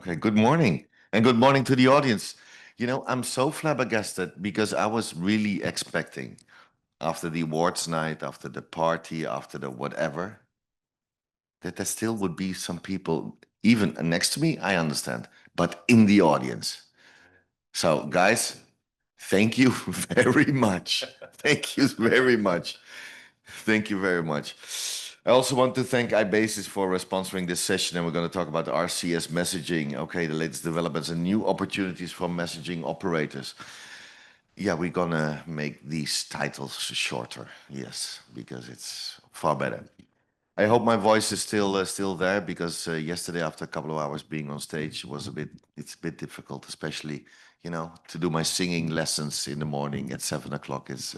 Okay, good morning. And good morning to the audience. You know, I'm so flabbergasted because I was really expecting after the awards night, after the party, after the whatever, that there still would be some people, even next to me, I understand, but in the audience. So, guys, thank you very much. Thank you very much. Thank you very much. I also want to thank iBasis for sponsoring this session, and we're going to talk about RCS messaging, okay, the latest developments and new opportunities for messaging operators. Yeah, we're going to make these titles shorter, yes, because it's far better. I hope my voice is still there, because yesterday, after a couple of hours being on stage, it's a bit difficult, especially, you know, to do my singing lessons in the morning at 7 o'clock is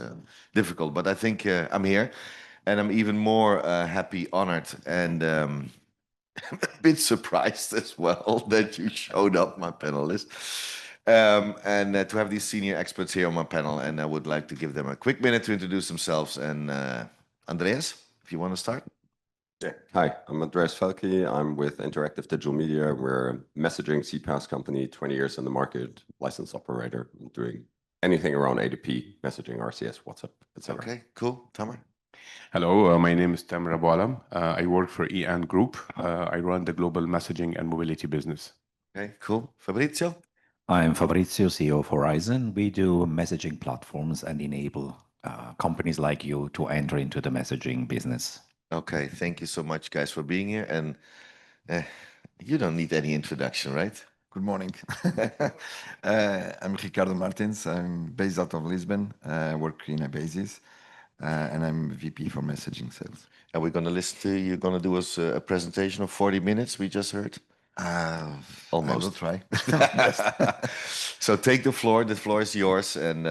difficult. But I think I'm here, and I'm even more happy, honored, and a bit surprised as well that you showed up, my panelists. And to have these senior experts here on my panel, and I would like to give them a quick minute to introduce themselves. And Andreas, if you want to start. Yeah. Hi, I'm Andreas Felke. I'm with Interactive Digital Media. We're a messaging CPaaS company, 20 years in the market, licensed operator, doing anything around A2P, messaging, RCS, WhatsApp, etc. Okay, cool. Tamer? Hello, my name is Tamer Abu Alam. I work for EN Group. I run the global messaging and mobility business. Okay, cool. Fabrizio? I'm Fabrizio, CEO of Horizon. We do messaging platforms and enable companies like you to enter into the messaging business. Okay, thank you so much, guys, for being here. And you don't need any introduction, right? Good morning. I'm Ricardo Martins. I'm based out of Lisbon. I work in iBasis, and I'm VP for messaging sales. And we're going to listen to you. You're going to do us a presentation of 40 minutes, we just heard. Almost. I will try. So take the floor. The floor is yours. And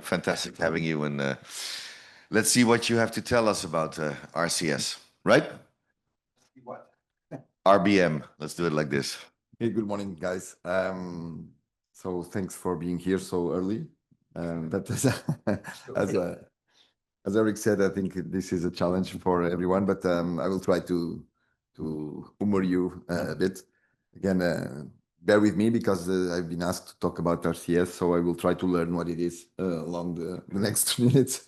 fantastic having you. And let's see what you have to tell us about RCS, right? What? RBM. Let's do it like this. Hey, good morning, guys. So thanks for being here so early. But as Eric said, I think this is a challenge for everyone, but I will try to humor you a bit. Again, bear with me because I've been asked to talk about RCS, so I will try to learn what it is along the next minutes.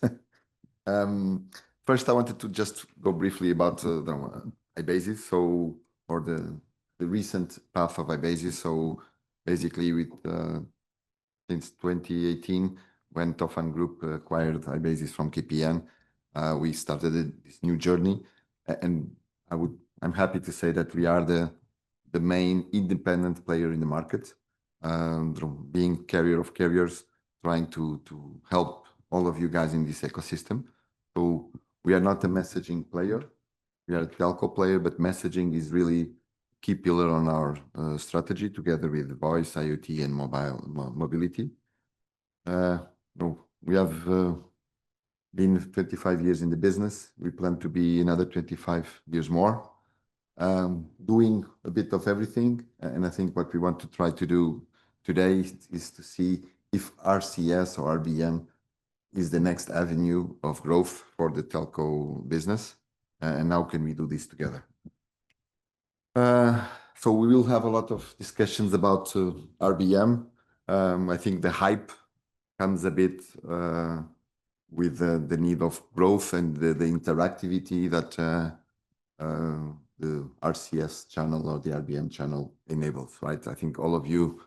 First, I wanted to just go briefly about iBasis, or the recent path of iBasis. So basically, since 2018, when Tofan Group acquired iBasis from KPN, we started this new journey, and I'm happy to say that we are the main independent player in the market, being carrier of carriers, trying to help all of you guys in this ecosystem. So we are not a messaging player, we are a telco player, but messaging is really key pillar on our strategy, together with voice, IoT, and mobile mobility. We have been 25 years in the business. We plan to be another 25 years more, doing a bit of everything. And I think what we want to try to do today is to see if RCS or RBM is the next avenue of growth for the telco business, and how can we do this together. So we will have a lot of discussions about RBM. I think the hype comes a bit with the need of growth and the interactivity that the RCS channel or the RBM channel enables, right? I think all of you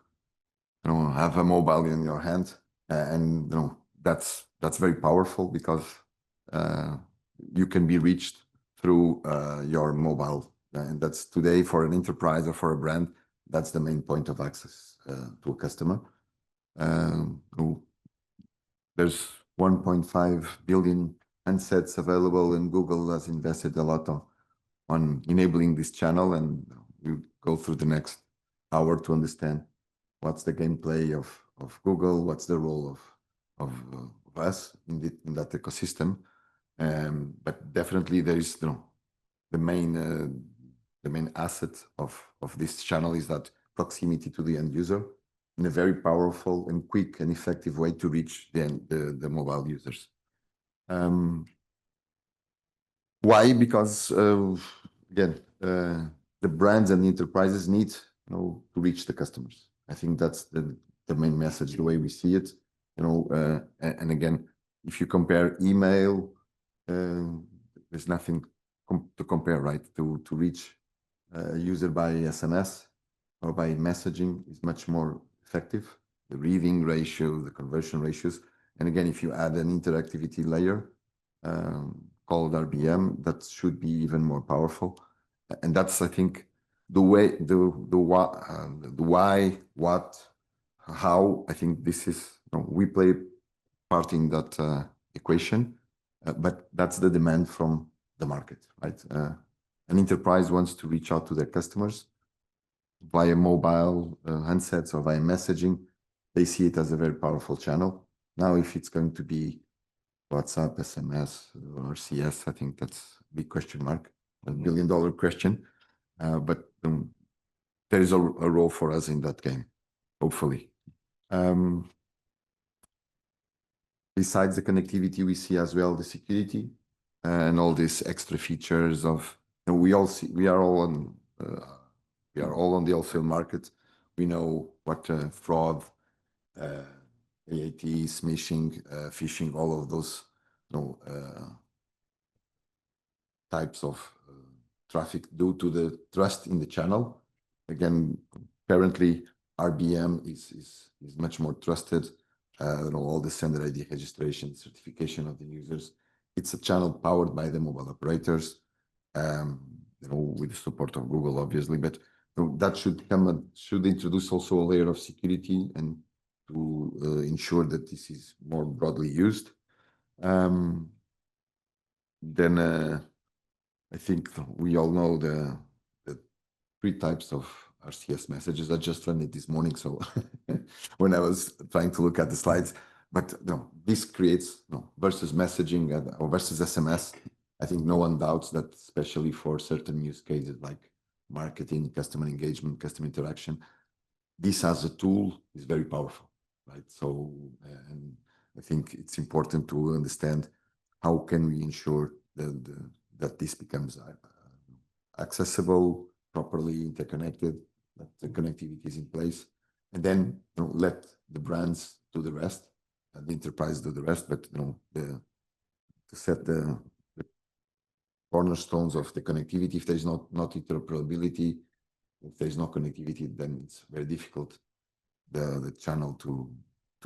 have a mobile in your hand, and that's very powerful because you can be reached through your mobile. And that's today, for an enterprise or for a brand, that's the main point of access to a customer. There's 1.5 billion handsets available, and Google has invested a lot on enabling this channel, and we'll go through the next hour to understand what's the gameplay of Google, what's the role of us in that ecosystem. But definitely there is the main asset of this channel is that proximity to the end user in a very powerful and quick and effective way to reach the mobile users. Why? Because again, the brands and the enterprises need to reach the customers. I think that's the main message, the way we see it. And again, if you compare email, there's nothing to compare, right? To reach a user by SMS or by messaging is much more effective. The reading ratio, the conversion ratios. And again, if you add an interactivity layer called RBM, that should be even more powerful. And that's, I think, the way, the why, what, how. I think this is, we play part in that equation, but that's the demand from the market, right? An enterprise wants to reach out to their customers via mobile handsets or via messaging. They see it as a very powerful channel. Now, if it's going to be WhatsApp, SMS, or RCS, I think that's a big question mark, $1 billion question. But there is a role for us in that game, hopefully. Besides the connectivity, we see as well the security and all these extra features of, we are all on the wholesale market. We know what fraud, AAT, smishing, phishing, all of those types of traffic due to the trust in the channel. Again, currently RBM is much more trusted. All the sender ID registration, certification of the users. It's a channel powered by the mobile operators, with the support of Google, obviously. But that should introduce also a layer of security and to ensure that this is more broadly used. Then I think we all know the 3 types of RCS messages. I just ran it this morning, so when I was trying to look at the slides, but this creates versus messaging or versus SMS. I think no one doubts that, especially for certain use cases like marketing, customer engagement, customer interaction, this as a tool is very powerful, right? So, and I think it's important to understand how can we ensure that this becomes accessible, properly interconnected, that the connectivity is in place, and then let the brands do the rest, and the enterprise do the rest. But to set the cornerstones of the connectivity. If there's not interoperability, if there's no connectivity, then it's very difficult the channel to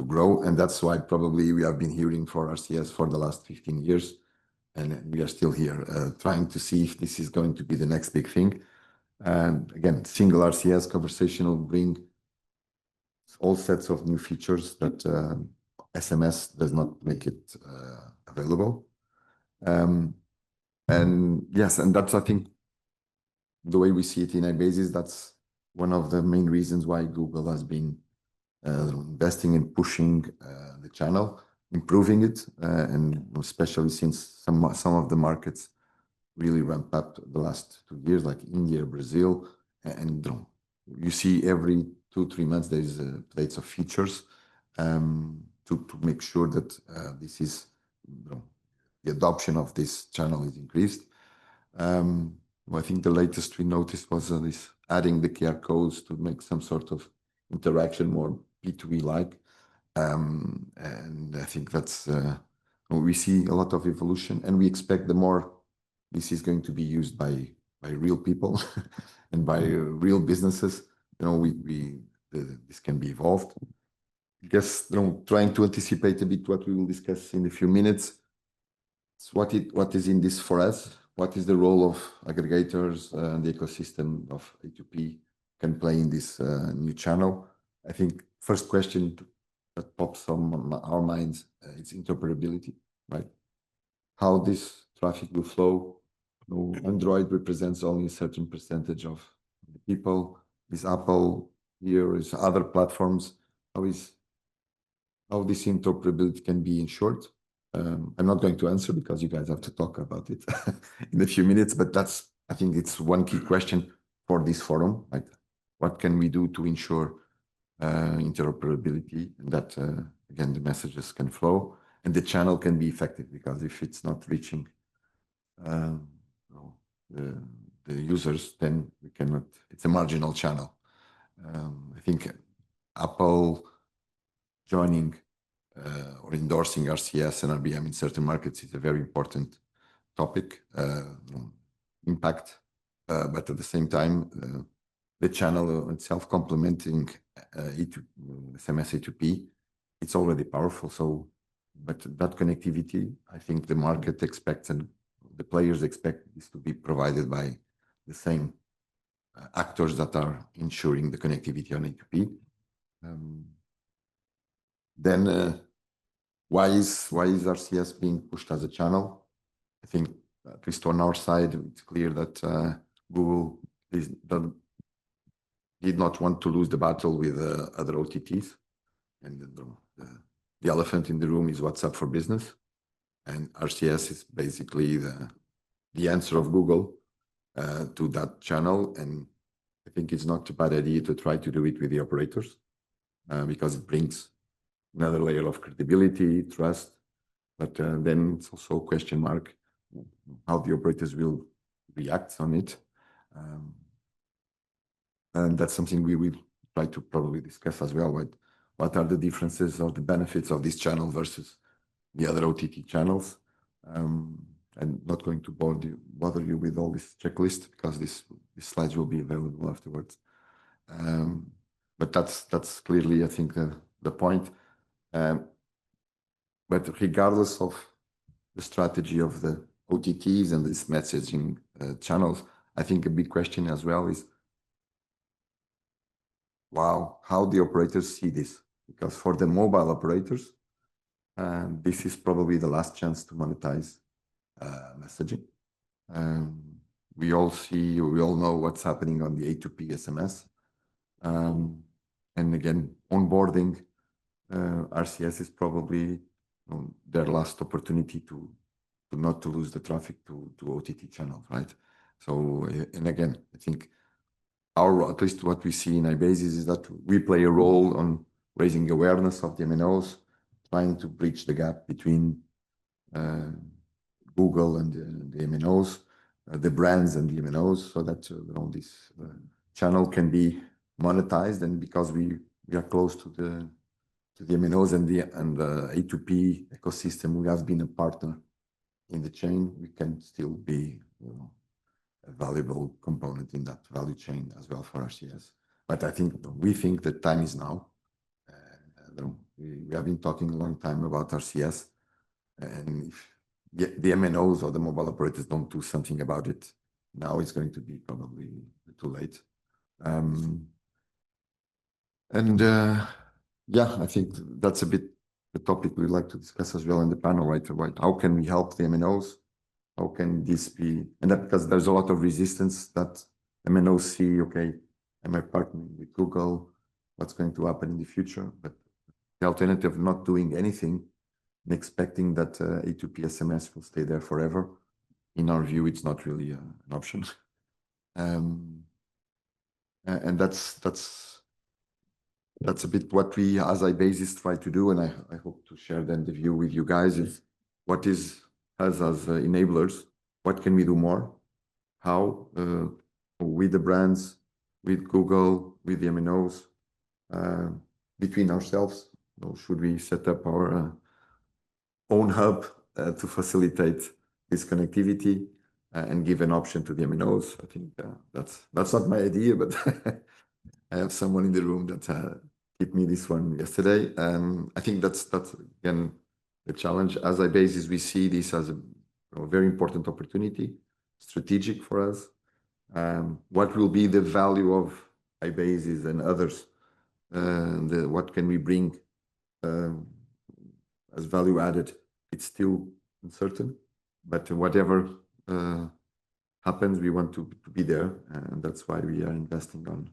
grow. And that's why probably we have been hearing for RCS for the last 15 years, and we are still here trying to see if this is going to be the next big thing. And again, single RCS conversational bring all sets of new features that SMS does not make it available. And yes, and that's, I think, the way we see it in iBasis. That's one of the main reasons why Google has been investing in pushing the channel, improving it, and especially since some of the markets really ramped up the last 2 years, like India, Brazil, and you see every 2-3 months there's updates of features to make sure that this is the adoption of this channel is increased. I think the latest we noticed was this adding the QR codes to make some sort of interaction more P2P-like, and I think that's we see a lot of evolution, and we expect the more this is going to be used by real people and by real businesses, this can be evolved. I guess trying to anticipate a bit what we will discuss in a few minutes. So what is in this for us? What is the role of aggregators and the ecosystem of A2P can play in this new channel? I think first question that pops on our minds is interoperability, right? How this traffic will flow. Android represents only a certain percentage of the people. Is Apple here? Is other platforms? How this interoperability can be ensured? I'm not going to answer because you guys have to talk about it in a few minutes, but I think it's one key question for this forum, right? What can we do to ensure interoperability, and that, again, the messages can flow and the channel can be effective? Because if it's not reaching the users, then we cannot, it's a marginal channel. I think Apple joining or endorsing RCS and RBM in certain markets is a very important topic, impact, but at the same time, the channel itself complementing SMS A2P, it's already powerful. So, but that connectivity, I think the market expects and the players expect this to be provided by the same actors that are ensuring the connectivity on A2P. Then why is RCS being pushed as a channel? I think at least on our side, it's clear that Google did not want to lose the battle with other OTTs, and the elephant in the room is WhatsApp for Business, and RCS is basically the answer of Google to that channel. And I think it's not a bad idea to try to do it with the operators because it brings another layer of credibility, trust. But then it's also a question mark how the operators will react on it. And that's something we will try to probably discuss as well. What are the differences or the benefits of this channel versus the other OTT channels? I'm not going to bother you with all this checklist because these slides will be available afterwards. But that's clearly, I think, the point. But regardless of the strategy of the OTTs and these messaging channels, I think a big question as well is, how the operators see this? Because for the mobile operators, this is probably the last chance to monetize messaging. We all know what's happening on the A2P SMS. And again, onboarding RCS is probably their last opportunity to not to lose the traffic to OTT channels, right? So, and again, I think at least what we see in iBasis is that we play a role on raising awareness of the MNOs, trying to bridge the gap between Google and the MNOs, the brands and the MNOs, so that this channel can be monetized. And because we are close to the MNOs and the A2P ecosystem, we have been a partner in the chain. We can still be a valuable component in that value chain as well for RCS. But we think that time is now. We have been talking a long time about RCS, and if the MNOs or the mobile operators don't do something about it, now it's going to be probably too late. Yeah, I think that's a bit the topic we'd like to discuss as well in the panel, right? How can we help the MNOs? How can this be? And that because there's a lot of resistance that MNOs see, okay, am I partnering with Google? What's going to happen in the future? But the alternative of not doing anything and expecting that A2P SMS will stay there forever, in our view, it's not really an option. And that's a bit what we as iBasis try to do, and I hope to share then the view with you guys is what is us as enablers, what can we do more? How with the brands, with Google, with the MNOs, between ourselves, should we set up our own hub to facilitate this connectivity and give an option to the MNOs? I think that's not my idea, but I have someone in the room that gave me this one yesterday. I think that's again the challenge. As iBasis, we see this as a very important opportunity, strategic for us. What will be the value of iBasis and others? What can we bring as value added? It's still uncertain, but whatever happens, we want to be there, and that's why we are investing on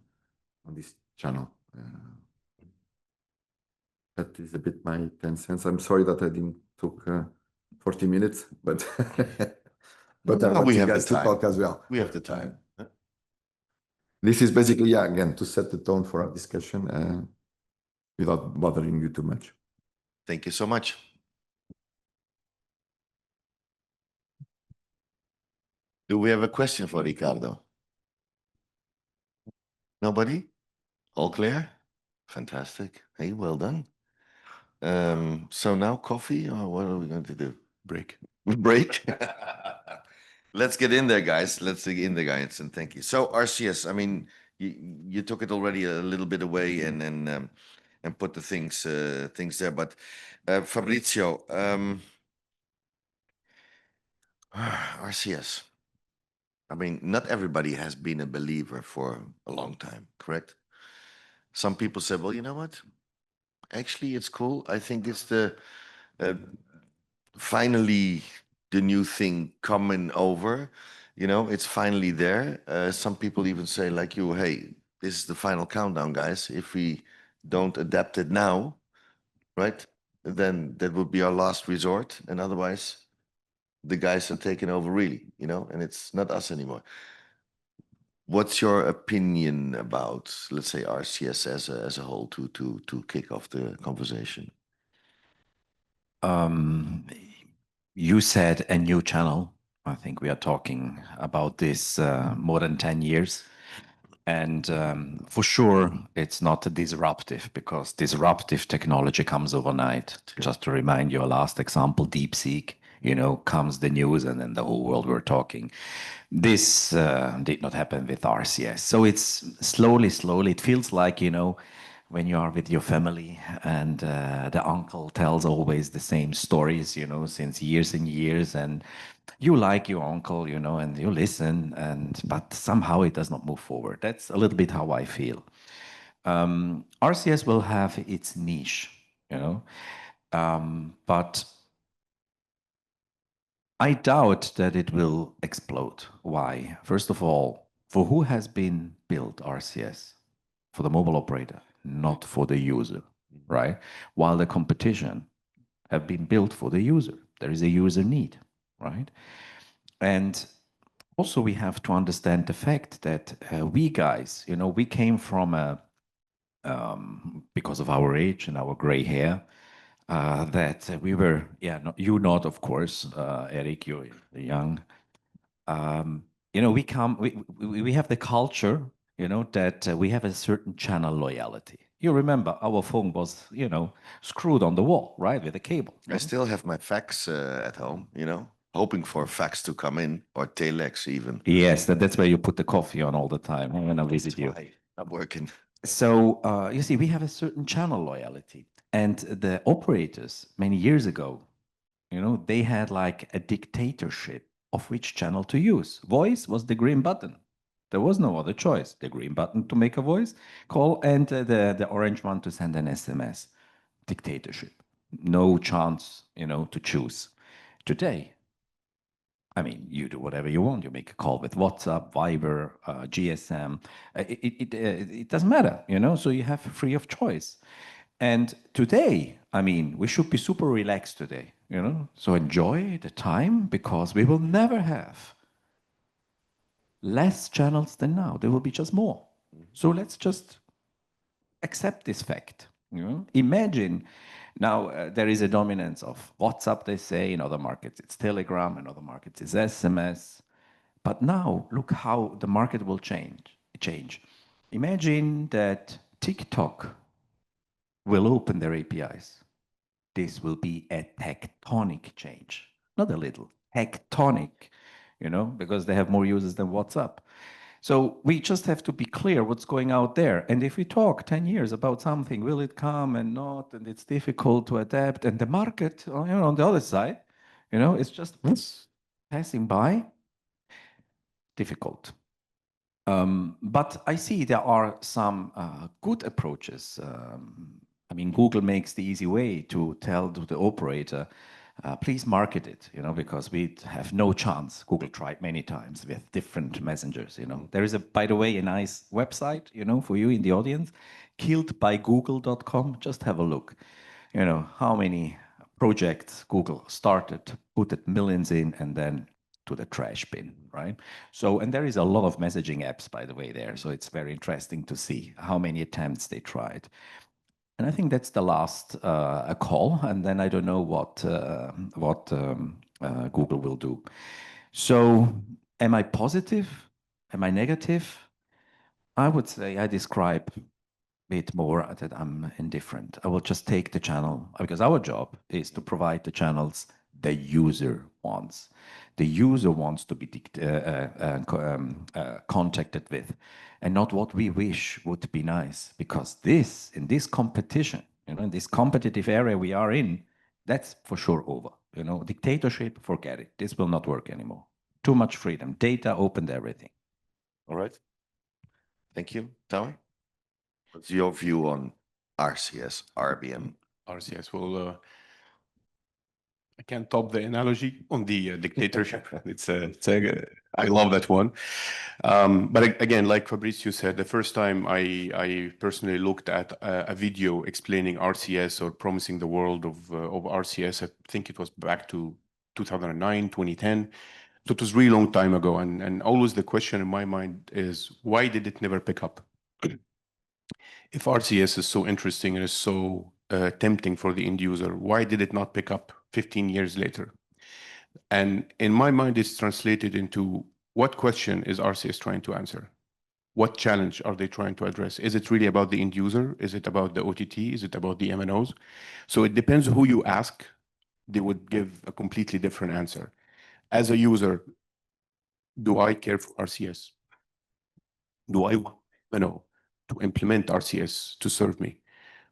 this channel. That is a bit my 10 cents. I'm sorry that I didn't took 40 minutes, but but I want you guys to talk as well. We have the time. This is basically, again, to set the tone for our discussion without bothering you too much. Thank you so much. Do we have a question for Ricardo? Nobody? All clear? Fantastic. Hey, well done. So now coffee, or what are we going to do? Break. Break? Let's get in there, guys. Let's dig in there, guys, and thank you. So RCS, I mean, you took it already a little bit away and put the things there, but Fabrizio, RCS. I mean, not everybody has been a believer for a long time, correct? Some people say, well, you know what? Actually, it's cool. I think it's the finally the new thing coming over. You know, it's finally there. Some people even say, like you, hey, this is the final countdown, guys. If we don't adapt it now, right, then that would be our last resort. And otherwise, the guys are taking over really, you know, and it's not us anymore. What's your opinion about, let's say, RCS as a whole to kick off the conversation? You said a new channel. I think we are talking about this more than 10 years. And for sure, it's not disruptive because disruptive technology comes overnight. Just to remind you, a last example, DeepSeek, you know, comes the news and then the whole world we're talking. This did not happen with RCS. So it's slowly, it feels like, you know, when you are with your family and the uncle tells always the same stories, you know, since years and years, and you like your uncle, you know, and you listen, but somehow it does not move forward. That's a little bit how I feel. RCS will have its niche, you know, but I doubt that it will explode. Why? First of all, for who has been built RCS? For the mobile operator, not for the user, right? While the competition have been built for the user. There is a user need, right? And also we have to understand the fact that we guys, you know, we came from because of our age and our gray hair, that we were, you not, of course, Eric, you're young. You know, we have the culture, you know, that we have a certain channel loyalty. You remember our phone was, you know, screwed on the wall, right, with a cable. I still have my fax at home, you know, hoping for fax to come in or telex even. Yes, that's where you put the coffee on all the time when I visit you. I'm working. So you see, we have a certain channel loyalty, and the operators many years ago, you know, they had like a dictatorship of which channel to use. Voice was the green button. There was no other choice. The green button to make a voice call and the orange one to send an SMS. Dictatorship. No chance, you know, to choose. Today, I mean, you do whatever you want. You make a call with WhatsApp, Viber, GSM. It doesn't matter, you know, so you have free of choice. And today, I mean, we should be super relaxed today, you know, so enjoy the time because we will never have less channels than now. There will be just more. So let's just accept this fact. You know? Imagine now there is a dominance of WhatsApp, they say, in other markets it's Telegram, in other markets it's SMS. But now look how the market will change. Imagine that TikTok will open their APIs. This will be a tectonic change, not a little, tectonic, you know, because they have more users than WhatsApp. So we just have to be clear what's going out there. And if we talk 10 years about something, will it come and not, and it's difficult to adapt, and the market, you know, on the other side, you know, it's just passing by, difficult. But I see there are some good approaches. I mean, Google makes the easy way to tell to the operator, please market it, you know, because we have no chance. Google tried many times with different messengers, you know. There is, by the way, a nice website, you know, for you in the audience, killedbygoogle.com. Just have a look, you know, how many projects Google started, put it millions in, and then to the trash bin, right? So, and there is a lot of messaging apps, by the way, there. So it's very interesting to see how many attempts they tried. And I think that's the last call. And then I don't know what Google will do. So am I positive? Am I negative? I would say I describe bit more that I'm indifferent. I will just take the channel because our job is to provide the channels the user wants. The user wants to be contacted with, and not what we wish would be nice. Because this, in this competition, in this competitive area we are in, that's for sure over. Dictatorship, forget it. This will not work anymore. Too much freedom. Data opened everything. All right. Thank you. Tower? What's your view on RCS, RBM? RCS will. I can't top the analogy on the dictatorship. I love that one. But again, like Fabrizio said, the first time I personally looked at a video explaining RCS or promising the world of RCS, I think it was back to 2009, 2010. So it was a really long time ago. And always the question in my mind is, why did it never pick up? If RCS is so interesting and is so tempting for the end user, why did it not pick up 15 years later? And in my mind, it's translated into what question is RCS trying to answer? What challenge are they trying to address? Is it really about the end user? Is it about the OTT? Is it about the MNOs? So it depends who you ask, they would give a completely different answer. As a user, do I care for RCS? Do I want MNO to implement RCS to serve me?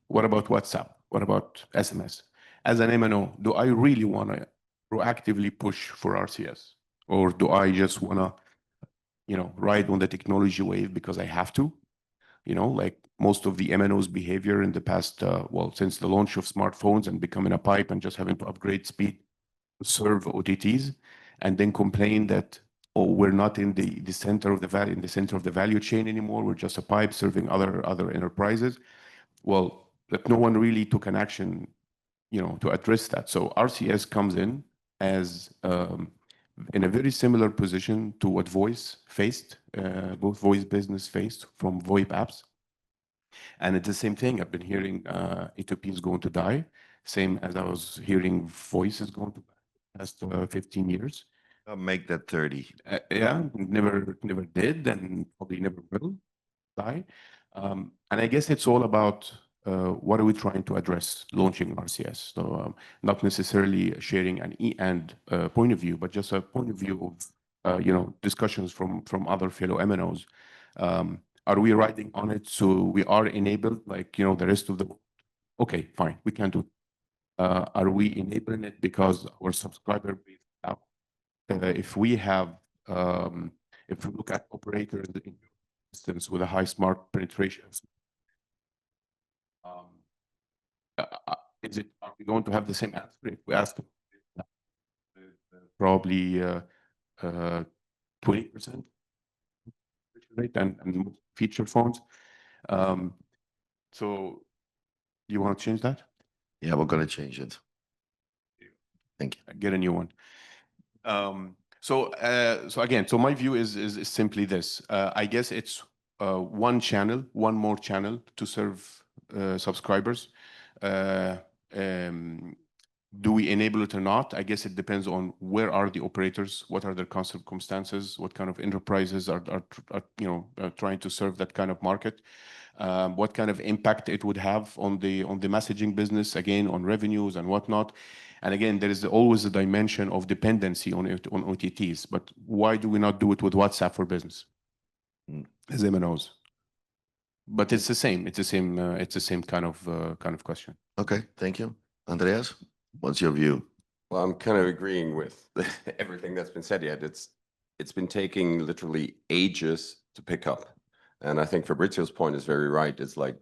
What about WhatsApp? What about SMS? As an MNO, do I really want to proactively push for RCS? Or do I just want to, ride on the technology wave because I have to? Like most of the MNOs' behavior in the past, since the launch of smartphones and becoming a pipe and just having to upgrade speed to serve OTTs, and then complain that, oh, we're not in the center of the value, in the center of the value chain anymore. We're just a pipe serving other enterprises. Well, that no one really took an action, to address that. So RCS comes in as in a very similar position to what voice faced, both voice business faced from VoIP apps. And it's the same thing. I've been hearing A2P is going to die, same as I was hearing voice is going to die past 15 years. I'll make that 30. Yeah, never did and probably never will die. And I guess it's all about what are we trying to address launching RCS. So not necessarily sharing an e-and point of view, but just a point of view of discussions from other fellow MNOs. Are we riding on it so we are enabled like the rest of the world? Okay, fine, we can do it. Are we enabling it because our subscriber base out? If we have, if we look at operators in instance with a high smart penetration, are we going to have the same answer if we ask them? Probably 20% rate and feature phones. So you want to change that? Yeah, we're going to change it. Thank you. Get a new one. So again, my view is simply this. I guess it's one more channel to serve subscribers. Do we enable it or not? I guess it depends on where are the operators, what are their circumstances, what kind of enterprises are trying to serve that kind of market, what kind of impact it would have on the messaging business, again, on revenues and whatnot. And again, there is always a dimension of dependency on OTTs. But why do we not do it with WhatsApp for business as MNOs? But it's the same. It's the same kind of question. Okay, thank you. Andreas, what's your view? Well, I'm kind of agreeing with everything that's been said yet. It's been taking literally ages to pick up. And I think Fabrizio's point is very right. It's like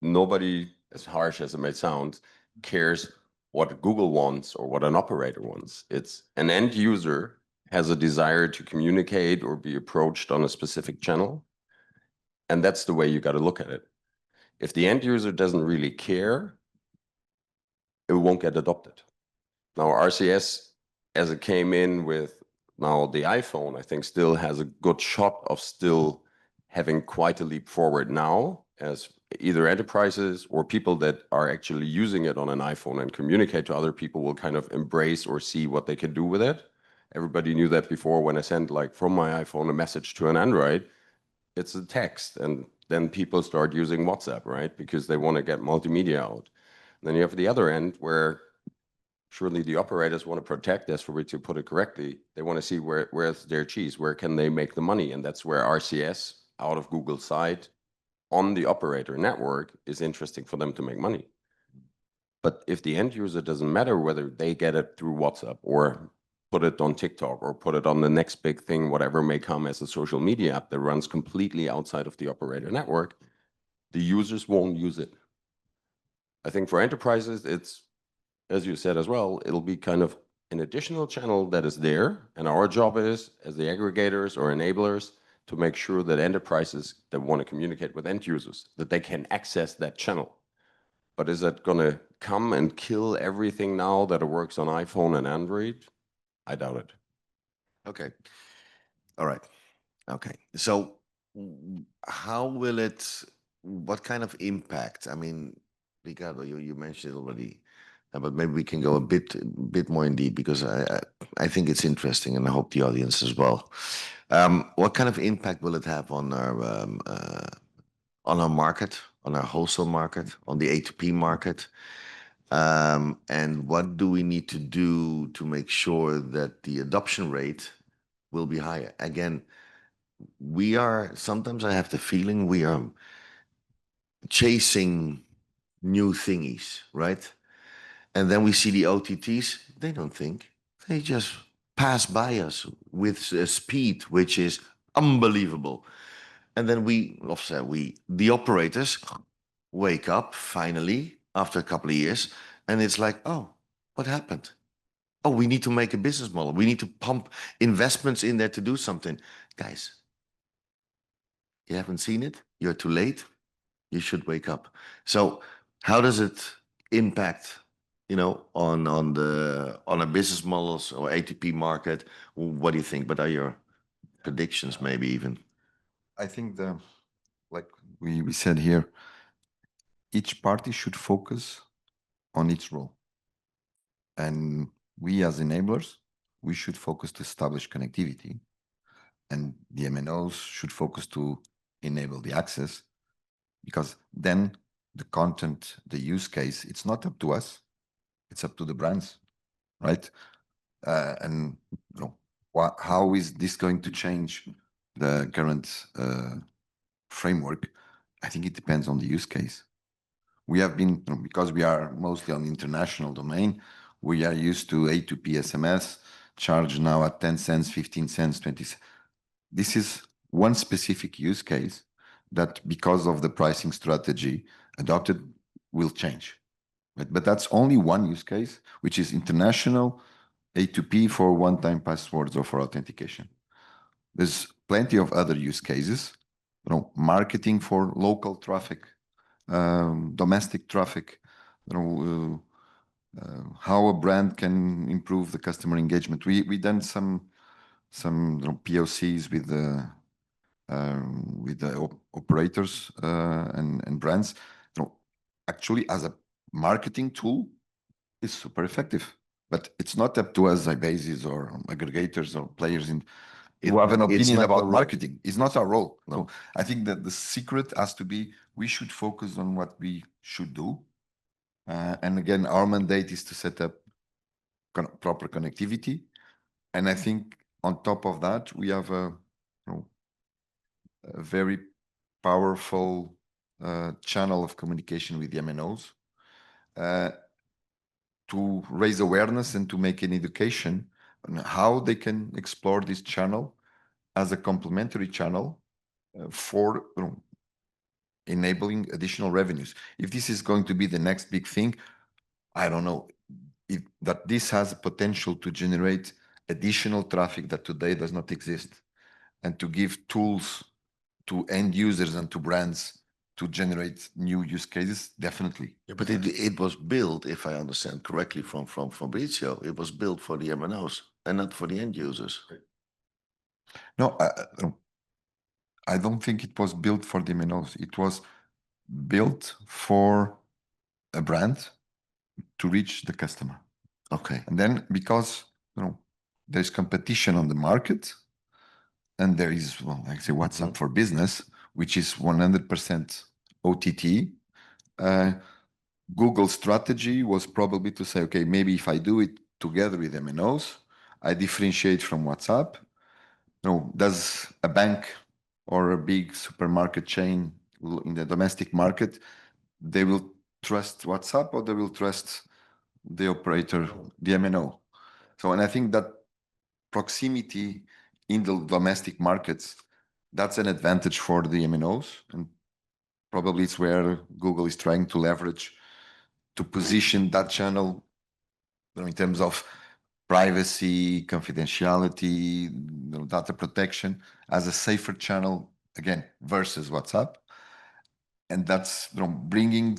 nobody, as harsh as it may sound, cares what Google wants or what an operator wants. It's an end user has a desire to communicate or be approached on a specific channel. And that's the way you got to look at it. If the end user doesn't really care, it won't get adopted. Now, RCS, as it came in with now the iPhone, I think still has a good shot of still having quite a leap forward now, as either enterprises or people that are actually using it on an iPhone and communicate to other people will kind of embrace or see what they can do with it. Everybody knew that before when I sent like from my iPhone a message to an Android, it's a text and then people start using WhatsApp, right? Because they want to get multimedia out. Then you have the other end where surely the operators want to protect this, for which you put it correctly. They want to see where's their cheese, where can they make the money? And that's where RCS out of Google's side on the operator network is interesting for them to make money. But if the end user doesn't matter whether they get it through WhatsApp or put it on TikTok or put it on the next big thing, whatever may come as a social media app that runs completely outside of the operator network, the users won't use it. I think for enterprises, it's, as you said as well, it'll be kind of an additional channel that is there. And our job is, as the aggregators or enablers, to make sure that enterprises that want to communicate with end users, that they can access that channel. But is that going to come and kill everything now that it works on iPhone and Android? I doubt it. Okay. All right. Okay. So how will it, what kind of impact? I mean, Ricardo, you mentioned it already, but maybe we can go a bit more in deep because I think it's interesting and I hope the audience as well. What kind of impact will it have on our market, on our wholesale market, on the A2P market? And what do we need to do to make sure that the adoption rate will be higher? Again, sometimes I have the feeling we are chasing new thingies, right? And then we see the OTTs, they don't think, they just pass by us with a speed which is unbelievable. And then the operators wake up finally after a couple of years, and it's like, oh, what happened? Oh, we need to make a business model. We need to pump investments in there to do something. Guys, you haven't seen it. You're too late. You should wake up. So how does it impact, on a business models or ATP market? What do you think? What are your predictions, maybe even? I think like we said here, each party should focus on its role. And we as enablers, we should focus to establish connectivity. And the MNOs should focus to enable the access, because then the content, the use case, it's not up to us, it's up to the brands, right? And how is this going to change the current framework? I think it depends on the use case. We have been, because we are mostly on the international domain, we are used to A2P SMS, charge now at 10 cents, 15 cents, 20 cents. This is one specific use case that, because of the pricing strategy adopted, will change. But that's only one use case, which is international A2P for one-time passwords or for authentication. There's plenty of other use cases, marketing for local traffic, domestic traffic, how a brand can improve the customer engagement. We done some POCs with the operators and brands. Actually, as a marketing tool, it's super effective. But it's not up to us, iBasis or aggregators or players who have an opinion about marketing. It's not our role. No. So I think that the secret has to be, we should focus on what we should do. And again, our mandate is to set up proper connectivity. And I think on top of that, we have a very powerful channel of communication with the MNOs to raise awareness and to make an education on how they can explore this channel as a complementary channel for enabling additional revenues. If this is going to be the next big thing, I don't know, that this has a potential to generate additional traffic that today does not exist, and to give tools to end users and to brands to generate new use cases, definitely. Yeah, but it was built, if I understand correctly from Fabrizio, it was built for the MNOs and not for the end users. No, I don't think it was built for the MNOs. It was built for a brand to reach the customer. Okay. And then because there's competition on the market, and there is, like I say, WhatsApp for business, which is 100% OTT. Google's strategy was probably to say, okay, maybe if I do it together with MNOs, I differentiate from WhatsApp. No, does a bank or a big supermarket chain in the domestic market, they will trust WhatsApp or they will trust the operator, the MNO? So, and I think that proximity in the domestic markets, that's an advantage for the MNOs. And probably it's where Google is trying to leverage to position that channel, in terms of privacy, confidentiality, data protection as a safer channel, again, versus WhatsApp. And that's bringing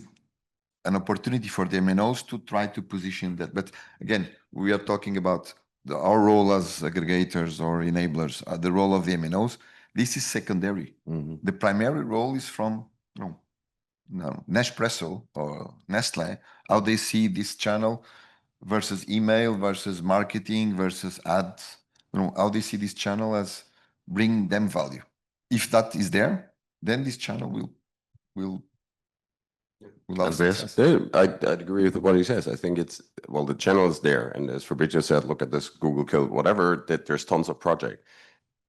an opportunity for the MNOs to try to position that. But again, we are talking about our role as aggregators or enablers, the role of the MNOs. This is secondary. The primary role is from Nespresso or Nestle, how they see this channel versus email, versus marketing, versus ads, how they see this channel as bringing them value. If that is there, then this channel will have success. I'd agree with what he says. I think it's, well, the channel is there. And as Fabrizio said, look at this Google kill, whatever, that there's tons of project.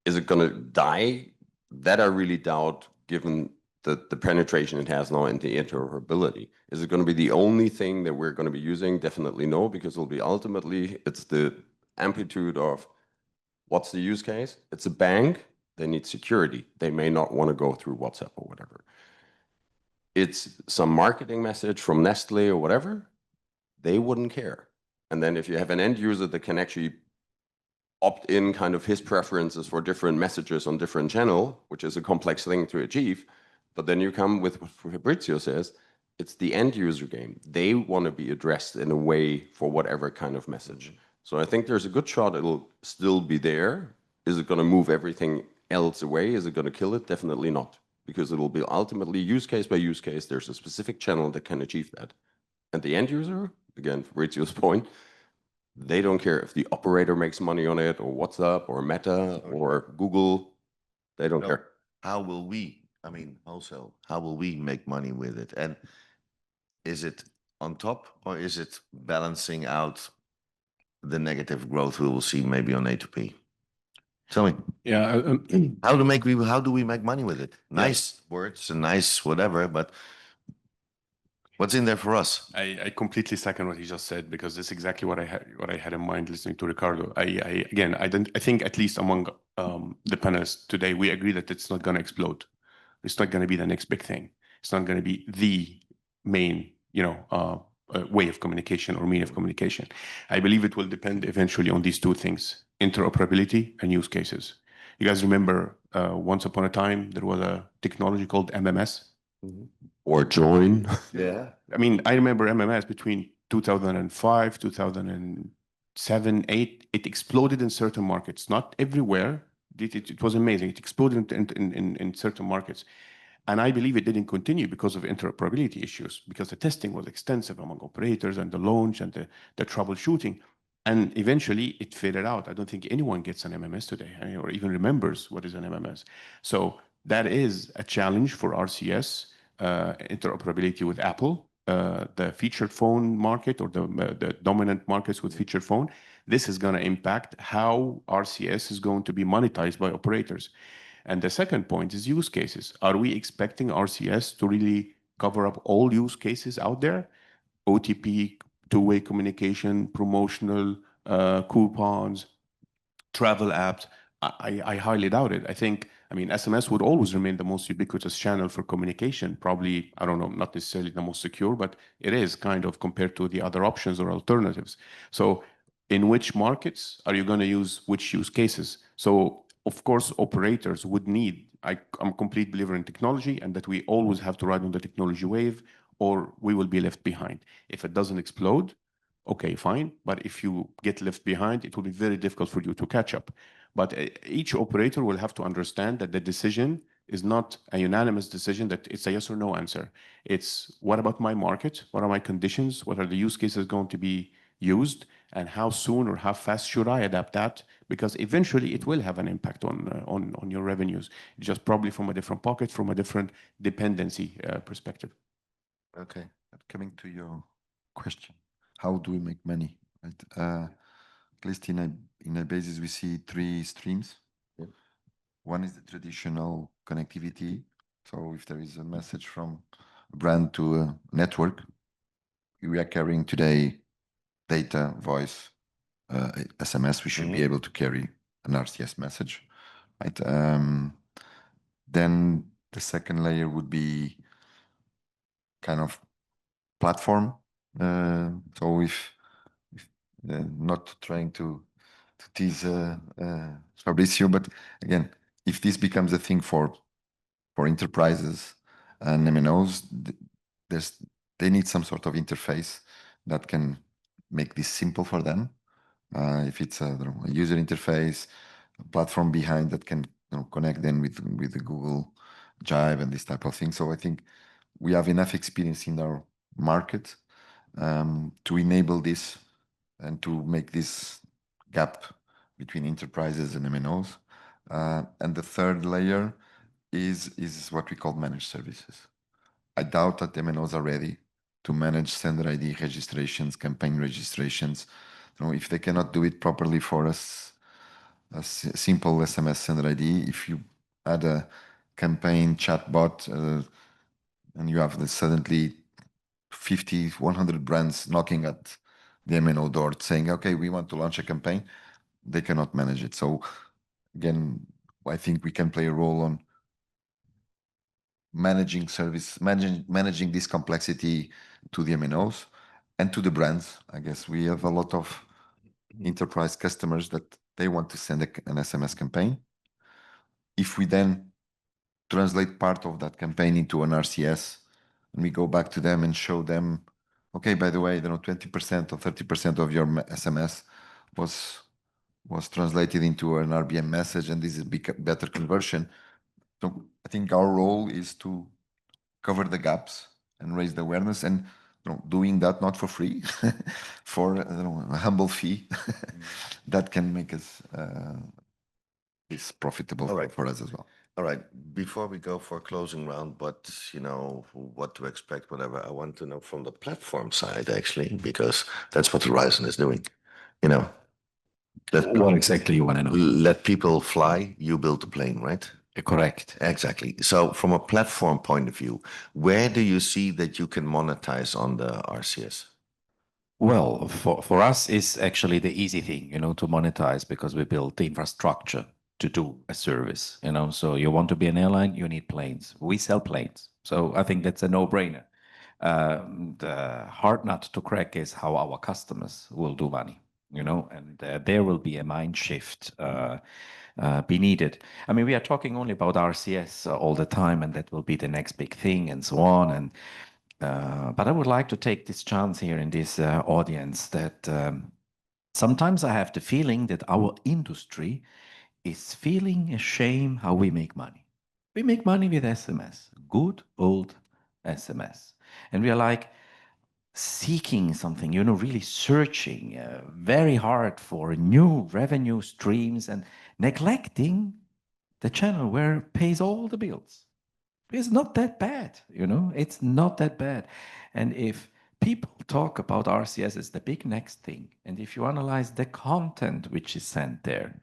Is it going to die? That I really doubt, given the penetration it has now into interoperability. Is it going to be the only thing that we're going to be using? Definitely no, because it'll be ultimately, it's the amplitude of what's the use case? It's a bank, they need security. They may not want to go through WhatsApp or whatever. It's some marketing message from Nestle or whatever, they wouldn't care. And then if you have an end user that can actually opt in kind of his preferences for different messages on different channel, which is a complex thing to achieve, but then you come with what Fabrizio says, it's the end user game. They want to be addressed in a way for whatever kind of message. So I think there's a good shot it'll still be there. Is it going to move everything else away? Is it going to kill it? Definitely not. Because it'll be ultimately use case by use case. There's a specific channel that can achieve that. And the end user, again, Fabrizio's point, they don't care if the operator makes money on it or WhatsApp or Meta or Google. They don't care. How will we, wholesale, how will we make money with it? And is it on top or is it balancing out the negative growth we will see maybe on A2P? Tell me. Yeah. How do we make money with it? Nice words and nice whatever, but what's in there for us? I completely second what he just said, because that's exactly what I had in mind listening to Ricardo. I think at least among the panelists today, we agree that it's not going to explode. It's not going to be the next big thing. It's not going to be the main, way of communication or mean of communication. I believe it will depend eventually on these two things: interoperability and use cases. You guys remember once upon a time there was a technology called MMS? Or join. Yeah. I remember MMS between 2005, 2007, 8. It exploded in certain markets, not everywhere. It was amazing. It exploded in certain markets. And I believe it didn't continue because of interoperability issues, because the testing was extensive among operators and the launch and the troubleshooting. And eventually it faded out. I don't think anyone gets an MMS today, or even remembers what is an MMS. So that is a challenge for RCS, interoperability with Apple, the featured phone market, or the dominant markets with featured phone. This is going to impact how RCS is going to be monetized by operators. And the second point is use cases. Are we expecting RCS to really cover up all use cases out there? OTP, two-way communication, promotional coupons, travel apps. I highly doubt it. I think, SMS would always remain the most ubiquitous channel for communication. Probably, I don't know, not necessarily the most secure, but it is kind of compared to the other options or alternatives. So in which markets are you going to use which use cases? So of course, operators would need, I'm a complete believer in technology and that we always have to ride on the technology wave or we will be left behind. If it doesn't explode, okay, fine. But if you get left behind, it will be very difficult for you to catch up. But each operator will have to understand that the decision is not a unanimous decision, that it's a yes or no answer. It's what about my market? What are my conditions? What are the use cases going to be used? and how soon or how fast should I adapt that? Because eventually it will have an impact on your revenues, just probably from a different pocket, from a different dependency perspective. Okay, coming to your question, how do we make money? Right? At least in a basis, we see three streams. Yeah. One is the traditional connectivity. So if there is a message from a brand to a network, we are carrying today data, voice, SMS. We should be able to carry an RCS message, right? Then the second layer would be kind of platform. So if not trying to tease Fabrizio, but again, if this becomes a thing for enterprises and MNOs, they need some sort of interface that can make this simple for them. If it's a user interface, a platform behind that can connect them with the Google Drive and this type of thing. So I think we have enough experience in our market to enable this and to make this gap between enterprises and MNOs. And the third layer is what we call managed services. I doubt that MNOs are ready to manage sender ID registrations, campaign registrations. If they cannot do it properly for us, a simple SMS sender ID, if you add a campaign chatbot and you have suddenly 50, 100 brands knocking at the MNO door saying, okay, we want to launch a campaign, they cannot manage it. So again, I think we can play a role on managing service, managing this complexity to the MNOs and to the brands. I guess we have a lot of enterprise customers that they want to send an SMS campaign. If we then translate part of that campaign into an RCS, and we go back to them and show them, okay, by the way, 20% or 30% of your SMS was translated into an RBM message, and this is better conversion. So I think our role is to cover the gaps and raise the awareness, and doing that not for free, for a humble fee that can make us is profitable for us as well. All right. Before we go for a closing round, but what to expect, whatever, I want to know from the platform side, actually, because that's what Horizon is doing. What exactly you want to know? Let people fly, you build the plane, right? Correct. Exactly. So from a platform point of view, where do you see that you can monetize on the RCS? Well, for us, it's actually the easy thing, to monetize, because we built the infrastructure to do a service, So you want to be an airline, you need planes. We sell planes. So I think that's a no-brainer. The hard nut to crack is how our customers will do money, and there will be a mind shift be needed. I mean, we are talking only about RCS all the time, and that will be the next big thing and so on. But I would like to take this chance here in this audience that sometimes I have the feeling that our industry is feeling ashamed how we make money. We make money with SMS, good old SMS. And we are like seeking something, really searching very hard for new revenue streams and neglecting the channel where it pays all the bills. It's not that bad, it's not that bad. And if people talk about RCS as the big next thing, and if you analyze the content which is sent there,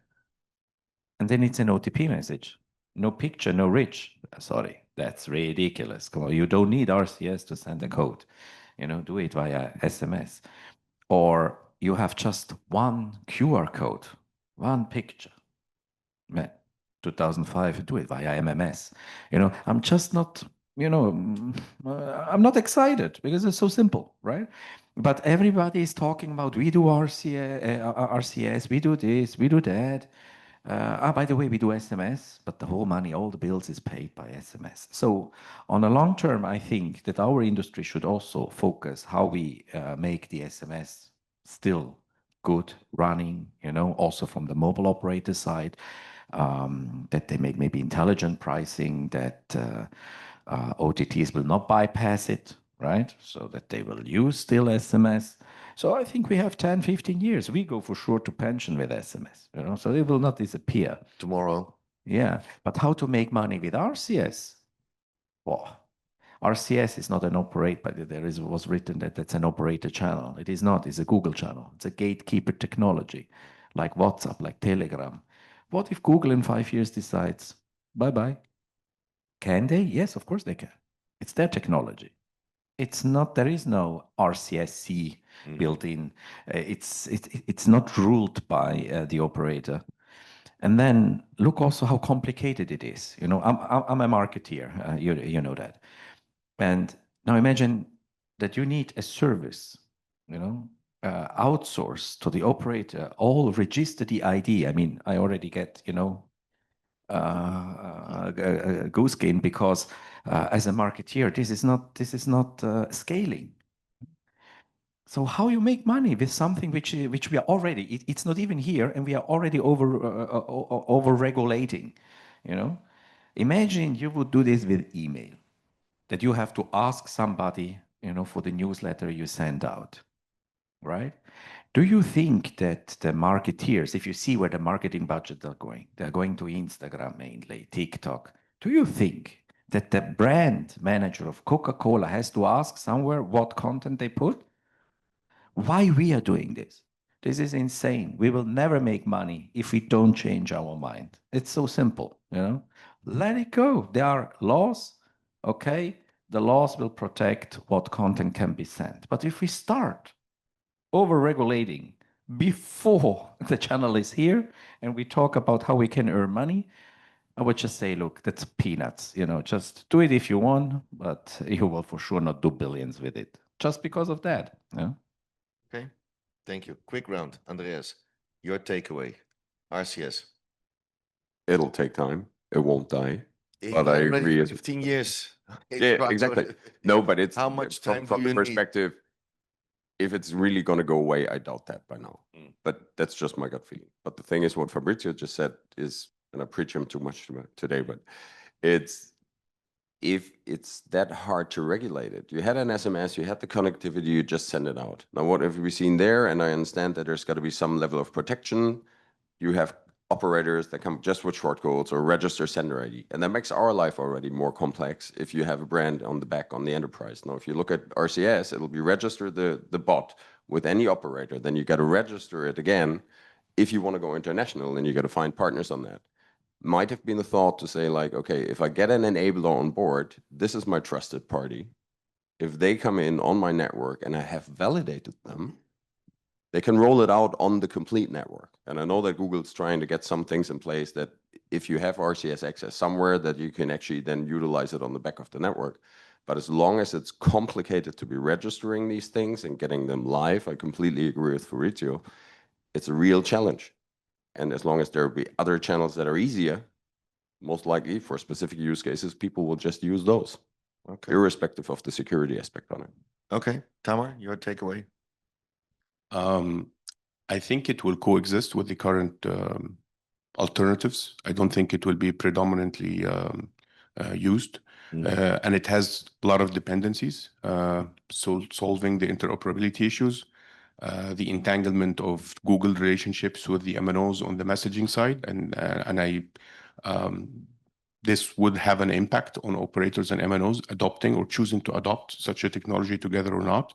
and then it's an OTP message, no picture, no rich. Sorry, that's ridiculous. Come on, you don't need RCS to send a code. Do it via SMS. Or you have just one QR code, one picture. 2005, do it via MMS. I'm just not, I'm not excited because it's so simple, right? But everybody is talking about, we do RCS, we do this, we do that. By the way, we do SMS, but the whole money, all the bills is paid by SMS. So on a long term, I think that our industry should also focus how we make the SMS still good running, also from the mobile operator side, that they make maybe intelligent pricing, that OTTs will not bypass it, right? So that they will use still SMS. So I think we have 10, 15 years. We go for sure to pension with SMS, you know, so it will not disappear. Tomorrow. Yeah, but how to make money with RCS? Well, RCS is not an operator, but was written that that's an operator channel. It is not. It's a Google channel. It's a gatekeeper technology, like WhatsApp, like Telegram. What if Google in 5 years decides, bye-bye? Can they? Yes, of course they can. It's their technology. It's not. There is no RCSC built in. It's not ruled by the operator. And then look also how complicated it is. You know, I'm a marketeer. You know that. And now imagine that you need a service, you know, outsource to the operator, all register the ID. I mean, I already get, you know, goose skin because as a marketeer, this is not scaling. So how you make money with something which we are already, it's not even here, and we are already over regulating, you know? Imagine you would do this with email, that you have to ask somebody, you know, for the newsletter you send out, right? Do you think that the marketeers, if you see where the marketing budgets are going, they're going to Instagram mainly, TikTok. Do you think that the brand manager of Coca-Cola has to ask somewhere what content they put? Why we are doing this? This is insane. We will never make money if we don't change our mind. It's so simple, you know? Let it go. There are laws, okay? The laws will protect what content can be sent. But if we start over-regulating before the channel is here and we talk about how we can earn money, I would just say, look, that's peanuts. You know, just do it if you want, but you will for sure not do billions with it just because of that. Yeah. Okay. Thank you. Quick round. Andreas, your takeaway. RCS. It'll take time. It won't die. But I agree. 15 years. Yeah, exactly. No, but it's how much time from do the you need? perspective, if it's really going to go away, I doubt that by now. But that's just my gut feeling. But the thing is, what Fabrizio just said is, and I preach him too much today, but it's, if it's that hard to regulate it, you had an SMS, you had the connectivity, you just send it out. Now, what have we seen there? And I understand that there's got to be some level of protection. You have operators that come just with short codes or register sender ID. And that makes our life already more complex if you have a brand on the back on the enterprise. Now, if you look at RCS, it'll be register the bot with any operator. Then you got to register it again. If you want to go international, then you got to find partners on that. Might have been a thought to say like, okay, if I get an enabler on board, this is my trusted party. If they come in on my network and I have validated them, they can roll it out on the complete network. And I know that Google's trying to get some things in place that if you have RCS access somewhere, that you can actually then utilize it on the back of the network. But as long as it's complicated to be registering these things and getting them live, I completely agree with Fabrizio. It's a real challenge. And as long as there will be other channels that are easier, most likely for specific use cases, people will just use those, Okay. irrespective of the security aspect on it. Okay. Tamar, your takeaway. I think it will coexist with the current alternatives. I don't think it will be predominantly used. And it has a lot of dependencies. So solving the interoperability issues, the entanglement of Google relationships with the MNOs on the messaging side, this would have an impact on operators and MNOs adopting or choosing to adopt such a technology together or not.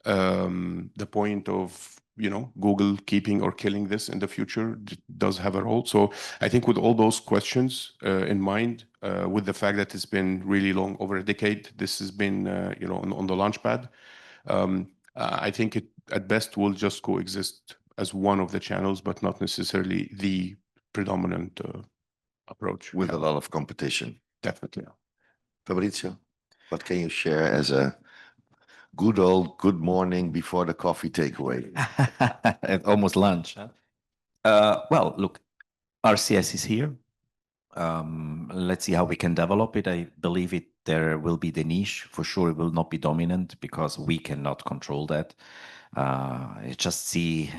The point of, you know, Google keeping or killing this in the future does have a role. So I think with all those questions in mind, with the fact that it's been really long, over a decade, this has been, you know, on the launch pad. I think it at best will just coexist as one of the channels, but not necessarily the predominant approach. With a lot of competition. Definitely. Fabrizio, what can you share as a good old good morning before the coffee takeaway? At almost lunch. Huh? Well, look, RCS is here. Let's see how we can develop it. I believe there will be the niche. For sure, it will not be dominant because we cannot control that. I just see,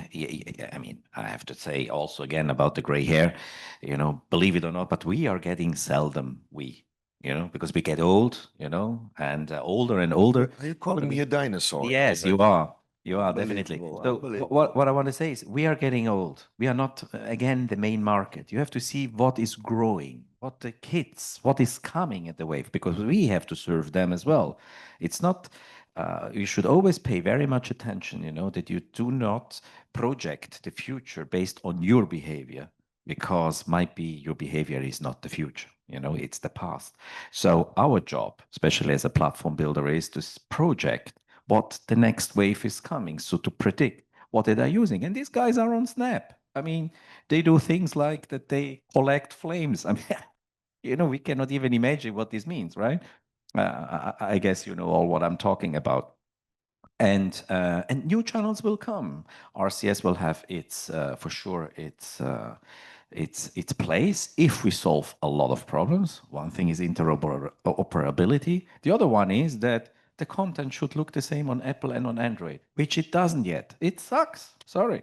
I mean, I have to say also again about the gray hair, you know, believe it or not, but we are getting seldom, you know, because we get old, you know, and older and older. Are you calling me a dinosaur? Yes, you are. You are definitely. Unbelievable, So unbelievable. what I want to say is we are getting old. We are not, again, the main market. You have to see what is growing, what the kids, what is coming at the wave, because we have to serve them as well. It's not, you should always pay very much attention, you know, that you do not project the future based on your behavior, because might be your behavior is not the future, you know, it's the past. So our job, especially as a platform builder, is to project what the next wave is coming. So to predict what they are using. And these guys are on Snap. I mean, they do things like that they collect flames. I mean, you know, we cannot even imagine what this means, right? I guess you know all what I'm talking about. And new channels will come. RCS will have its for sure its place if we solve a lot of problems. One thing is interoperability. The other one is that the content should look the same on Apple and on Android, which it doesn't yet. It sucks. Sorry.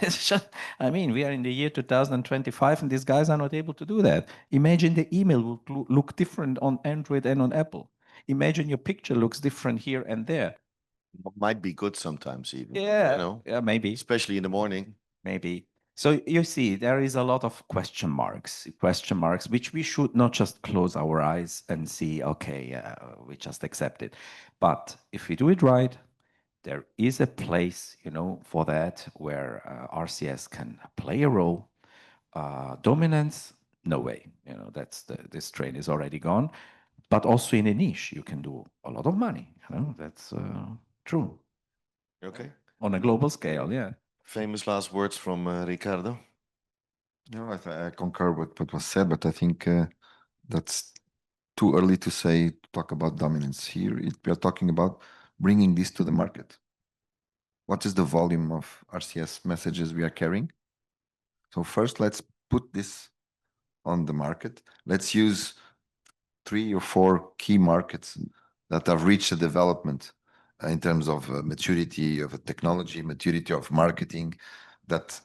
It's just, I mean, we are in the year 2025 and these guys are not able to do that. Imagine the email will look different on Android and on Apple. Imagine your picture looks different here and there. Might be good sometimes even. Yeah, You know, yeah, maybe. especially in the morning. Maybe. So you see, there is a lot of question marks, which we should not just close our eyes and see, okay, we just accept it. But if we do it right, there is a place, you know, for that where RCS can play a role. Dominance, no way. You know, this train is already gone. But also in a niche, you can do a lot of money. You know, that's true. Okay. On a global scale, yeah. Famous last words from Ricardo. No, I concur with what was said, but I think that's too early to say, to talk about dominance here. We are talking about bringing this to the market. What is the volume of RCS messages we are carrying? So first, let's put this on the market. Let's use 3 or 4 key markets that have reached a development in terms of maturity of a technology, maturity of marketing, that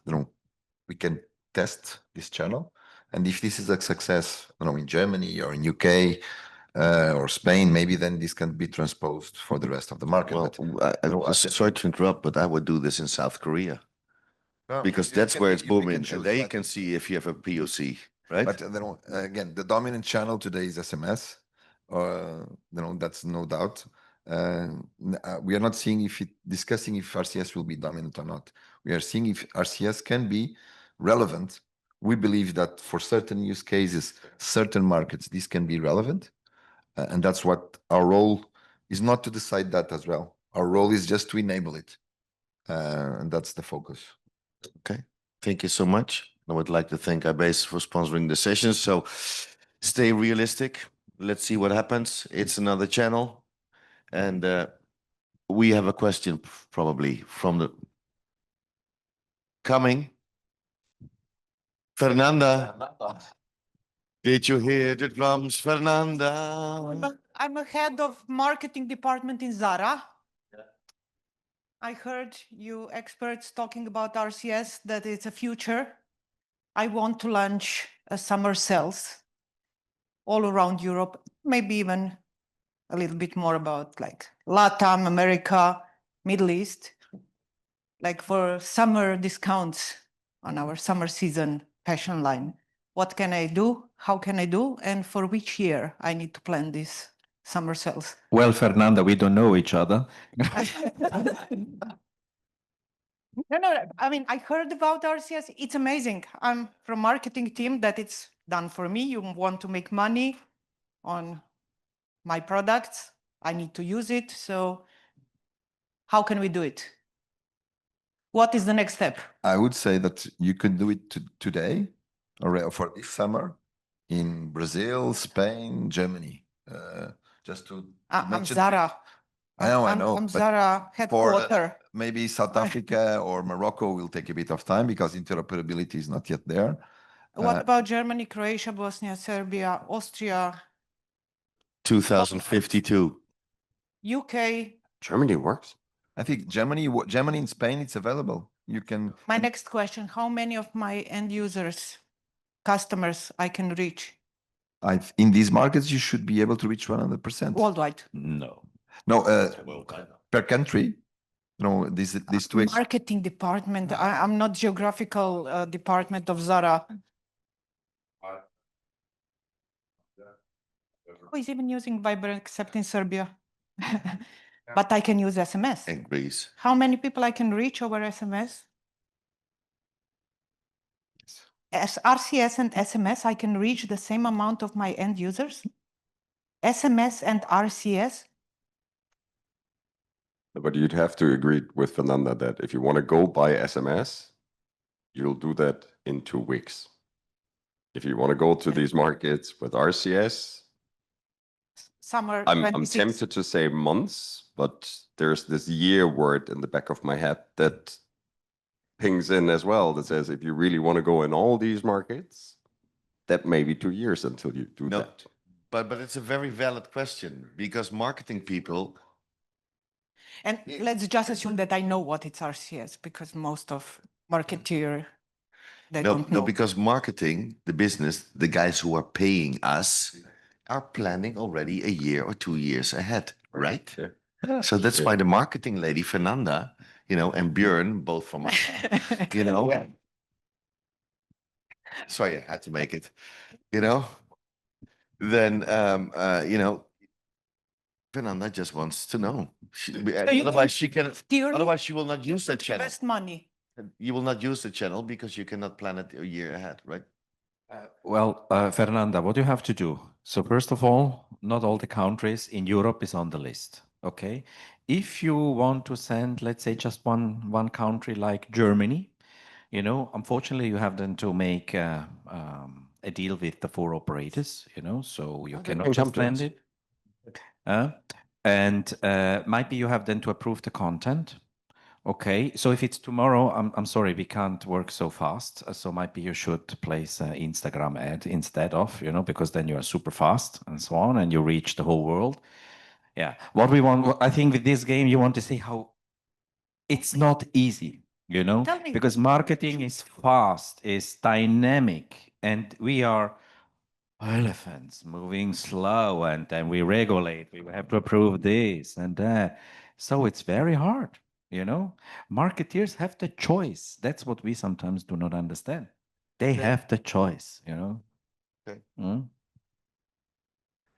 we can test this channel. And if this is a success, in Germany or in UK or Spain, maybe then this can be transposed for the rest of the market. Well, sorry to interrupt, but I would do this in South Korea because that's where it's booming, and they can see if you have a POC, right? But again, the dominant channel today is SMS. That's no doubt. We are not seeing discussing if RCS will be dominant or not. We are seeing if RCS can be relevant. We believe that for certain use cases, certain markets, this can be relevant. And that's what our role is, not to decide that as well. Our role is just to enable it. And that's the focus. Okay. Thank you so much. I would like to thank iBase for sponsoring the session. So stay realistic. Let's see what happens. It's another channel. And we have a question probably from the coming. Fernanda, did you hear the drums, Fernanda? I'm a head of marketing department in Zara. I heard you experts talking about RCS, that it's a future. I want to launch a summer sales all around Europe, maybe even a little bit more about like Latam, America, Middle East, like for summer discounts on our summer season fashion line. What can I do? How can I do? And for which year I need to plan this summer sales? Well, Fernanda, we don't know each other. No, I mean, I heard about RCS. It's amazing. I'm from marketing team that it's done for me. You want to make money on my products. I need to use it. So how can we do it? What is the next step? I would say that you can do it today or for this summer in Brazil, Spain, Germany. Just to I'm mention. Zara. I know. I'm but Zara headquarter. maybe South Africa or Morocco will take a bit of time because interoperability is not yet there. What about Germany, Croatia, Bosnia, Serbia, Austria, 2052. UK? Germany works. I think Germany and Spain, it's available. You can. My next question, how many of my end users, customers I can reach? In these markets, you should be able to reach 100%. Worldwide? No. No, per country. No, these two. Marketing department. I'm not geographical department of Zara. Who is even using Viber except in Serbia? But I can use SMS. And Greece. How many people I can reach over SMS? As RCS and SMS, I can reach the same amount of my end users? SMS and RCS? But you'd have to agree with Fernanda that if you want to go by SMS, you'll do that in 2 weeks. If you want to go to these markets with RCS, Summer I'm 26. tempted to say months, but there's this year word in the back of my head that pings in as well that says if you really want to go in all these markets, that may be 2 years until you do No, that. but it's a very valid question because marketing people. And let's just assume that I know what it's RCS because most of marketeer, they don't know. No, because marketing, the business, the guys who are paying us are planning already a year or 2 years ahead, right? Yeah. So that's why the marketing lady, Fernanda, and Björn, both from us, sorry, I had to make it, then, Fernanda just wants to know. Otherwise she will not use that channel. Invest money. You will not use the channel because you cannot plan it a year ahead, right? Well, Fernanda, what you have to do. So first of all, not all the countries in Europe is on the list. Okay. If you want to send, let's say, just one country like Germany, unfortunately, you have then to make a deal with the 4 operators, so you cannot just send it. And might be you have then to approve the content. Okay, so if it's tomorrow, I'm sorry, we can't work so fast. So might be you should place an Instagram ad instead of, because then you are super fast and so on, and you reach the whole world. Yeah, what we want, I think with this game, you want to see how it's not easy, Tell me. because marketing is fast, is dynamic, and we are elephants moving slow, and then we regulate, we have to approve this and that. So it's very hard. Marketeers have the choice. That's what we sometimes do not understand. They have the choice, Okay. Mm?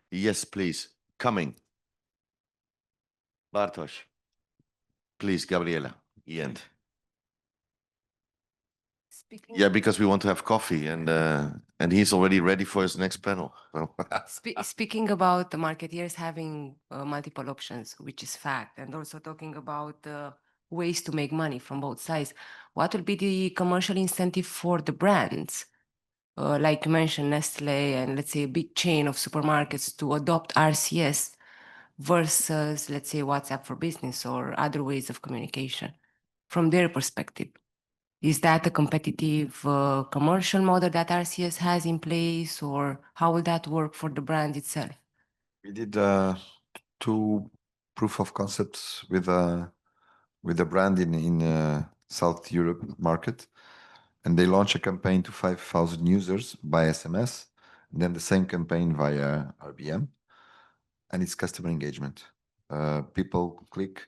Yes, please. Coming. Bartosz. Please, Gabriela. End. Yeah, because we want to have coffee and he's already ready for his next panel. Speaking about the marketeers having multiple options, which is fact, and also talking about ways to make money from both sides, what will be the commercial incentive for the brands? Like you mentioned, Nestle and let's say a big chain of supermarkets to adopt RCS versus, let's say, WhatsApp for Business or other ways of communication from their perspective. Is that a competitive commercial model that RCS has in place, or how will that work for the brand itself? We did 2 proof of concepts with a brand in South Europe market, and they launched a campaign to 5,000 users by SMS, and then the same campaign via RBM, and it's customer engagement. People click,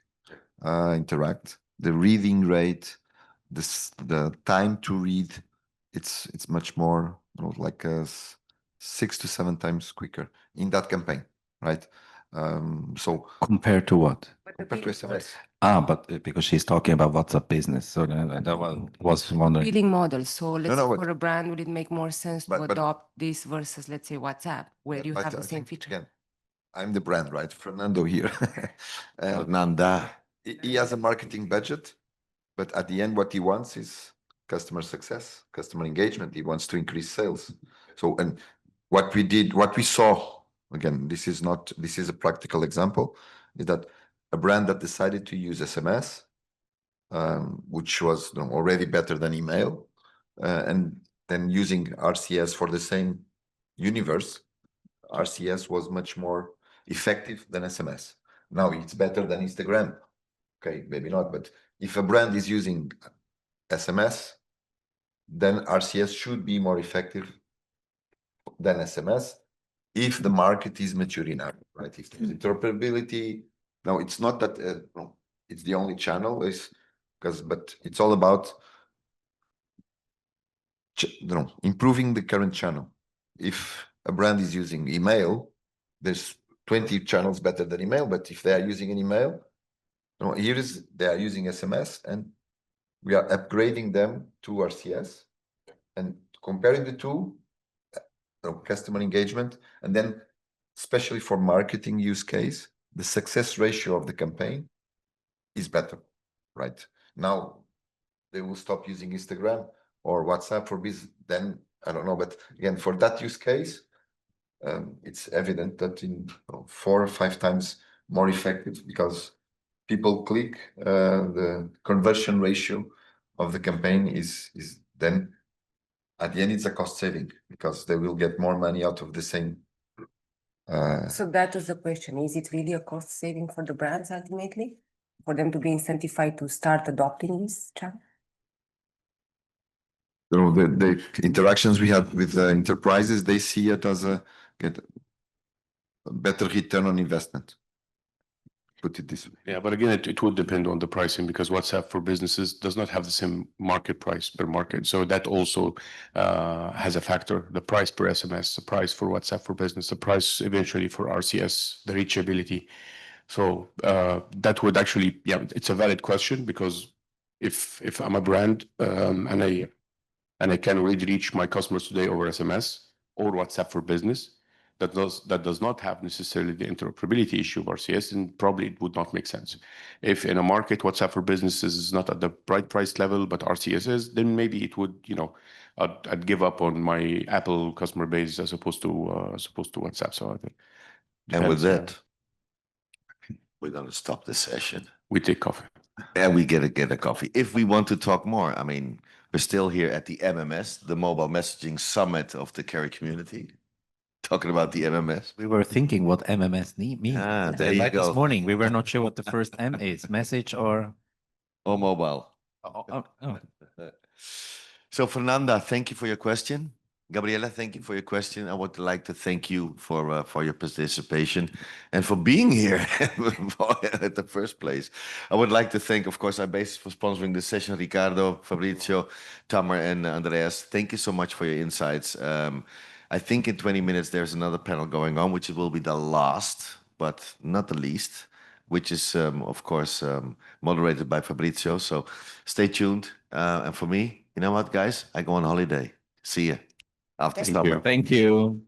interact. The reading rate, the time to read, it's much more like 6 to 7 times quicker in that campaign, right? So Compared to what? compared to SMS. But because she's talking about WhatsApp Business, so that one was wondering. Billing model. So let's say but- for a brand, would it make more sense to but- adopt this versus, let's say, WhatsApp, where you But have I the same think, feature? again, I'm the brand, right? Fernando here. Fernanda. He has a marketing budget, but at the end, what he wants is customer success, customer engagement. He wants to increase sales. So, and what we saw, again, this is a practical example, is that a brand that decided to use SMS, which was already better than email, and then using RCS for the same universe, RCS was much more effective than SMS. Now it's better than Instagram. Okay, maybe not, but if a brand is using SMS, then RCS should be more effective than SMS if the market is mature enough, right? If there's interoperability. Now, it's not that it's the only channel is but it's all about improving the current channel. If a brand is using email, there's 20 channels better than email, but if they are using an email, they are using SMS, and we are upgrading them to RCS and comparing the two, customer engagement, and then especially for marketing use case, the success ratio of the campaign is better, right? Now they will stop using Instagram or WhatsApp for business, then I don't know, but again, for that use case, it's evident that in 4 or 5 times more effective because people click, the conversion ratio of the campaign is then at the end it's a cost saving because they will get more money out of the same. So that is the question. Is it really a cost saving for the brands ultimately? For them to be incentivized to start adopting this channel? The interactions we have with enterprises, they see it as get a better return on investment. Put it this way. Yeah, but again, it would depend on the pricing because WhatsApp for businesses does not have the same market price per market. So that also has a factor, the price per SMS, the price for WhatsApp for business, the price eventually for RCS, the reachability. So that would actually, yeah, it's a valid question because if I'm a brand and I can already reach my customers today over SMS or WhatsApp for business, that does not have necessarily the interoperability issue of RCS, and probably it would not make sense. If in a market WhatsApp for businesses is not at the right price level, but RCS is, then maybe it would, I'd give up on my Apple customer base as opposed to WhatsApp. So I think And with depends, that, we're going to stop the session. we take coffee. And we get a coffee. If we want to talk more, I mean, we're still here at the MMS, the Mobile Messaging Summit of the Carry community, talking about the MMS. We were thinking what MMS means. There you Like go. this morning, we were not sure what the first M is, message or mobile. oh. So Fernanda, thank you for your question. Gabriela, thank you for your question. I would like to thank you for your participation and for being here at the first place. I would like to thank, of course, iBasis for sponsoring the session. Ricardo, Fabrizio, Tamer, and Andreas. Thank you so much for your insights. I think in 20 minutes there's another panel going on, which will be the last, but not the least, which is, of course, moderated by Fabrizio. So stay tuned. And for me, you know what, guys? I go on holiday. See ya after summer. Thank you.